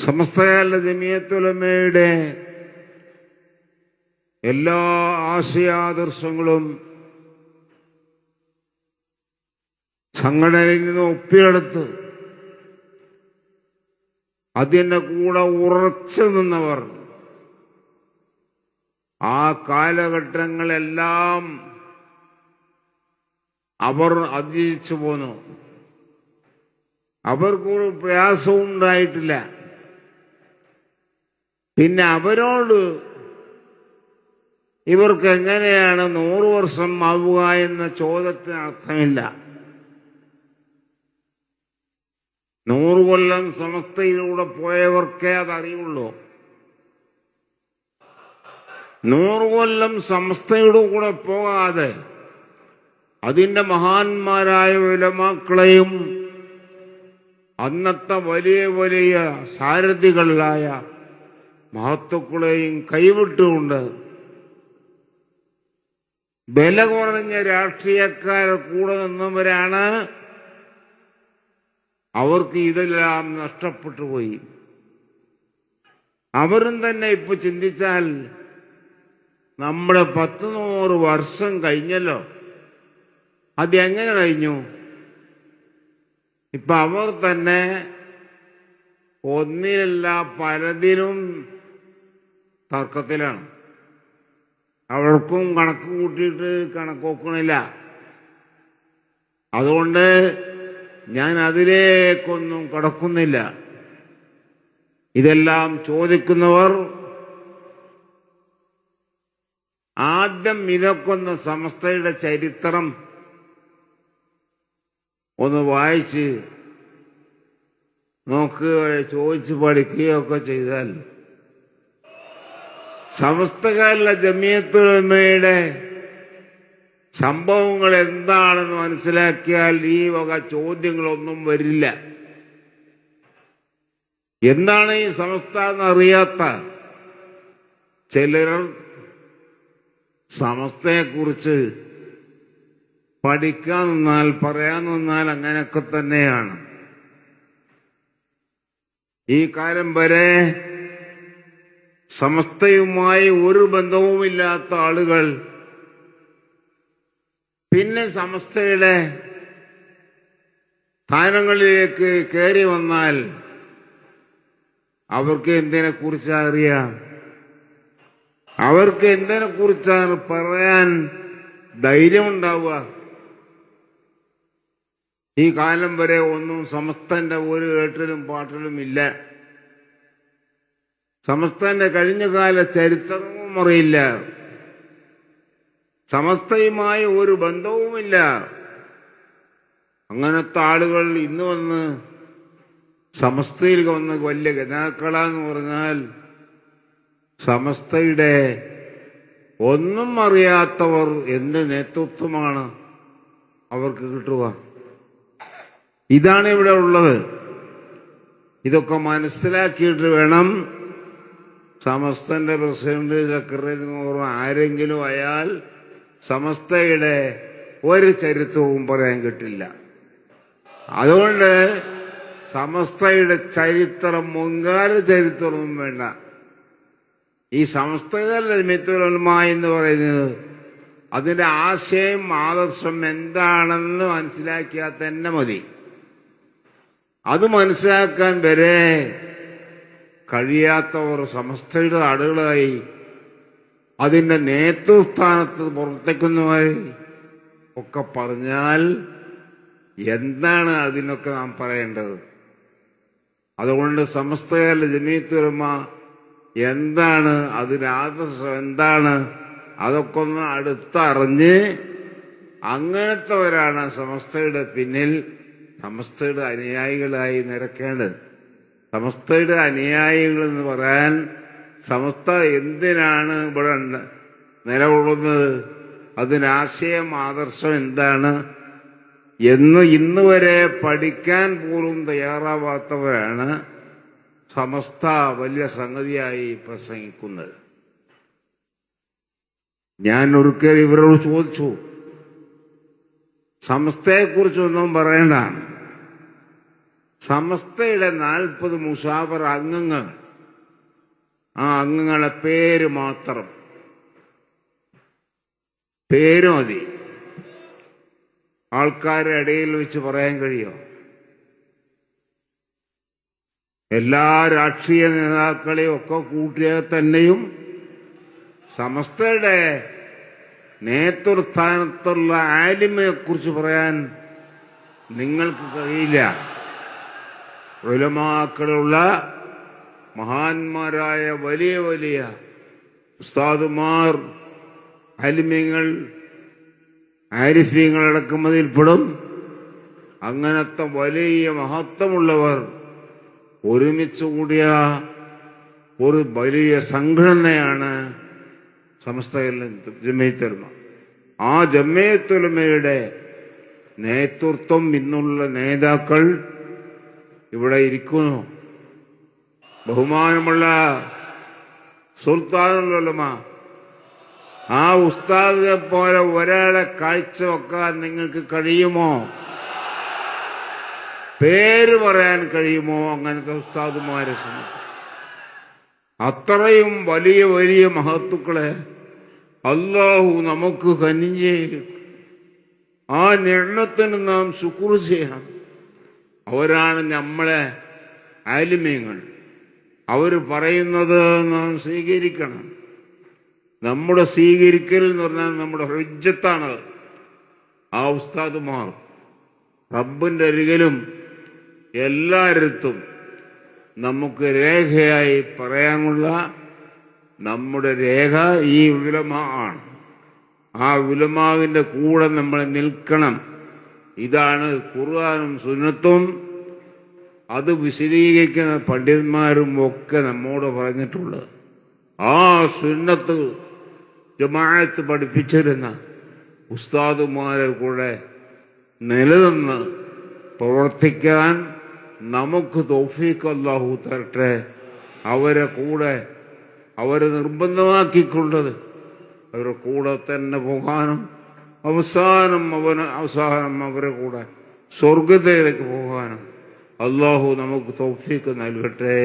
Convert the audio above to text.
സമസ്തകാല ജമിയത്തുലമയുടെ എല്ലാ ആശയാദർശങ്ങളും സംഘടനയിൽ നിന്ന് ഒപ്പിയെടുത്ത് അതിന്റെ കൂടെ ഉറച്ചു നിന്നവർ ആ കാലഘട്ടങ്ങളെല്ലാം അവർ അതിജീവിച്ചു പോന്നു. അവർക്കൊരു പ്രയാസവും ഉണ്ടായിട്ടില്ല. പിന്നെ അവരോട് ഇവർക്ക് എങ്ങനെയാണ് 100 വർഷം ആവുക എന്ന ചോദ്യത്തിന് അർത്ഥമില്ല. 100 കൊല്ലം സമസ്തയിലൂടെ പോയവർക്കേ അതറിയുള്ളൂ. 100 കൊല്ലം സമസ്തയുടെ കൂടെ പോകാതെ അതിന്റെ മഹാന്മാരായ ഉലമാക്കളെയും അന്നത്തെ വലിയ വലിയ സാരഥികളായ മഹത്തുക്കളെയും കൈവിട്ടുകൊണ്ട് ബല കുറഞ്ഞ രാഷ്ട്രീയക്കാരെ കൂടെ നിന്നവരാണ്. അവർക്ക് ഇതെല്ലാം നഷ്ടപ്പെട്ടു പോയി. അവരും തന്നെ ഇപ്പൊ ചിന്തിച്ചാൽ നമ്മുടെ 10-100 വർഷം കഴിഞ്ഞല്ലോ. അതെങ്ങനെ കഴിഞ്ഞു? ഇപ്പൊ അവർ തന്നെ ഒന്നിലല്ല പലതിലും തർക്കത്തിലാണ്. അവർക്കും കണക്ക് കൂട്ടിയിട്ട് കണക്കൊക്കണില്ല. അതുകൊണ്ട് ഞാൻ അതിലേക്കൊന്നും കടക്കുന്നില്ല. ഇതെല്ലാം ചോദിക്കുന്നവർ ആദ്യം ഇതൊക്കൊന്ന് സമസ്തയുടെ ചരിത്രം ഒന്ന് വായിച്ച് നോക്കുകയോ ചോദിച്ച് പഠിക്കുകയൊക്കെ ചെയ്താൽ സമസ്തകാല ജമിയത്തുലമയുടെ സംഭവങ്ങൾ എന്താണെന്ന് മനസ്സിലാക്കിയാൽ ഈ വക ചോദ്യങ്ങളൊന്നും വരില്ല. എന്താണ് ഈ സമസ്ത എന്നറിയാത്ത ചിലർ സമസ്തയെക്കുറിച്ച് പഠിക്കാൻ നിന്നാൽ പറയാൻ നിന്നാൽ അങ്ങനെയൊക്കെ തന്നെയാണ്. ഈ കാലം വരെ സമസ്തയുമായി ഒരു ബന്ധവുമില്ലാത്ത ആളുകൾ പിന്നെ സമസ്തയുടെ സ്ഥാനങ്ങളിലേക്ക് കയറി വന്നാൽ അവർക്ക് എന്തിനെ കുറിച്ചാ അറിയാം? അവർക്ക് എന്തിനെ കുറിച്ചാണ് പറയാൻ ധൈര്യമുണ്ടാവുക? ഈ കാലം വരെ ഒന്നും സമസ്തന്റെ ഒരു കേട്ടിലും പാട്ടിലും ഇല്ല. സമസ്തന്റെ കഴിഞ്ഞകാല ചരിത്രവും അറിയില്ല. സമസ്തയുമായി ഒരു ബന്ധവുമില്ല. അങ്ങനത്തെ ആളുകൾ ഇന്ന് വന്ന് സമസ്തയിൽ വന്ന് വലിയ ഗതാക്കളാന്ന് പറഞ്ഞാൽ സമസ്തയുടെ ഒന്നും അറിയാത്തവർ എന്ത് നേതൃത്വമാണ് അവർക്ക് കിട്ടുക? ഇതാണ് ഇവിടെ ഉള്ളത്. ഇതൊക്കെ മനസ്സിലാക്കിയിട്ട് വേണം സമസ്തന്റെ പ്രസിഡന്റ്, സെക്രട്ടറി ആരെങ്കിലും അയാൾ സമസ്തയുടെ ഒരു ചരിത്രവും പറയാൻ കിട്ടില്ല. അതുകൊണ്ട് സമസ്തയുടെ ചരിത്രം മുൻകാല ചരിത്രവും വേണ്ട. ഈ സമസ്തകാല ജമിയത്തുലമ എന്ന് പറയുന്നത് അതിന്റെ ആശയം ആദർശം എന്താണെന്ന് മനസ്സിലാക്കിയാൽ തന്നെ മതി. അത് മനസ്സിലാക്കാൻ വരെ കഴിയാത്തവർ സമസ്തയുടെ ആളുകളായി അതിന്റെ നേതൃസ്ഥാനത്ത് പ്രവർത്തിക്കുന്നവർ ഒക്കെ പറഞ്ഞാൽ എന്താണ് അതിനൊക്കെ നാം പറയേണ്ടത്? അതുകൊണ്ട് സമസ്തകാല ജമിയത്തുലമ എന്താണ്, അതിന്റെ ആദർശം എന്താണ്, അതൊക്കെ ഒന്ന് അടുത്തറിഞ്ഞ് അങ്ങനത്തെവരാണ് സമസ്തയുടെ പിന്നിൽ സമസ്തയുടെ അനുയായികളായി നിരക്കേണ്ടത്. സമസ്തയുടെ അനുയായികൾ എന്ന് പറയാൻ സമസ്ത എന്തിനാണ് ഇവിടെ നിലകൊള്ളുന്നത്, അതിനാശയം ആദർശം എന്താണ് എന്ന് ഇന്ന് വരെ പഠിക്കാൻ പോലും തയ്യാറാവാത്തവരാണ് സമസ്ത വലിയ സംഗതിയായി പ്രസംഗിക്കുന്നത്. ഞാൻ ഒരിക്കൽ ഇവരോട് ചോദിച്ചു, സമസ്തയെക്കുറിച്ചൊന്നും പറയണ്ട, സമസ്തയുടെ 40 മുസാവറ അംഗങ്ങൾ, ആ അംഗങ്ങളെ പേര് മാത്രം, പേര് മതി. ആൾക്കാരുടെ ഇടയിൽ വെച്ച് പറയാൻ കഴിയോ? എല്ലാ രാഷ്ട്രീയ നേതാക്കളെയും ഒക്കെ കൂട്ടിയാൽ തന്നെയും സമസ്തയുടെ നേതൃസ്ഥാനത്തുള്ള ആലിമിനെ കുറിച്ച് പറയാൻ നിങ്ങൾക്ക് കഴിയില്ല. ഉലമാക്കളുള്ള മഹാന്മാരായ വലിയ വലിയ ഉസ്താദുമാർ, ആലിമ്യങ്ങൾ, ആരിഫ്യങ്ങളടക്കം അതിൽപ്പെടും. അങ്ങനത്തെ വലിയ മഹത്വമുള്ളവർ ഒരുമിച്ച് കൂടിയ ഒരു വലിയ സംഘടനയാണ് സമസ്തയിൽ ജമിയത്തുലമ. ആ ജമിയത്തുലമയുടെ നേതൃത്വം ഇന്നുള്ള നേതാക്കൾ ഇവിടെ ഇരിക്കുന്നു. ബഹുമാനമുള്ള സുൽത്താനുൽ ഉലമ, ആ ഉസ്താദിനെ പോലെ ഒരാളെ കാഴ്ചവെക്കാൻ നിങ്ങൾക്ക് കഴിയുമോ? പേര് പറയാൻ കഴിയുമോ? അങ്ങനത്തെ ഉസ്താദുമാരെ സംബന്ധിച്ച് അത്രയും വലിയ വലിയ മഹത്തുക്കളെ അല്ലാഹു നമുക്ക് കനിഞ്ഞ് ആ നിഅമത്തിന് നാം ശുക്ർ ചെയ്യണം. അവരാണ് നമ്മളെ ആലിമീങ്ങൾ. അവര് പറയുന്നത് നാം സ്വീകരിക്കണം. നമ്മുടെ സ്വീകരിക്കൽ എന്ന് പറഞ്ഞാൽ നമ്മുടെ ഹുജ്ജത്താണ്. ആ ഉസ്താദുമാർ റബ്ബിന്റെ അരികിലും എല്ലായിടത്തും നമുക്ക് രേഖയായി പറയാനുള്ള നമ്മുടെ രേഖ ഈ ഉലമാ ആണ്. ആ ഉലമാവിന്റെ കൂടെ നമ്മൾ നിൽക്കണം. ഇതാണ് ഖുർആനും സുന്നത്തും അത് വിശദീകരിക്കുന്ന പണ്ഡിതന്മാരും ഒക്കെ നമ്മോട് പറഞ്ഞിട്ടുള്ളത്. ആ സുന്നത്ത് ജമാഅത്ത് പഠിപ്പിച്ചിരുന്ന ഉസ്താദുമാരെ കൂടെ നിലനിന്ന് പ്രവർത്തിക്കാൻ നമുക്ക് തൗഫീഖ് അല്ലാഹു തരട്ടെ. അവരെ കൂടെ അവരെ നിർബന്ധമാക്കിക്കൊണ്ടത് അവരുടെ കൂടെ തന്നെ പോകാനും അവസാനം അവരെ കൂടെ സ്വർഗത്തിലേക്ക് പോകാനും അല്ലാഹു നമുക്ക് തൗഫീഖ് നൽകട്ടെ.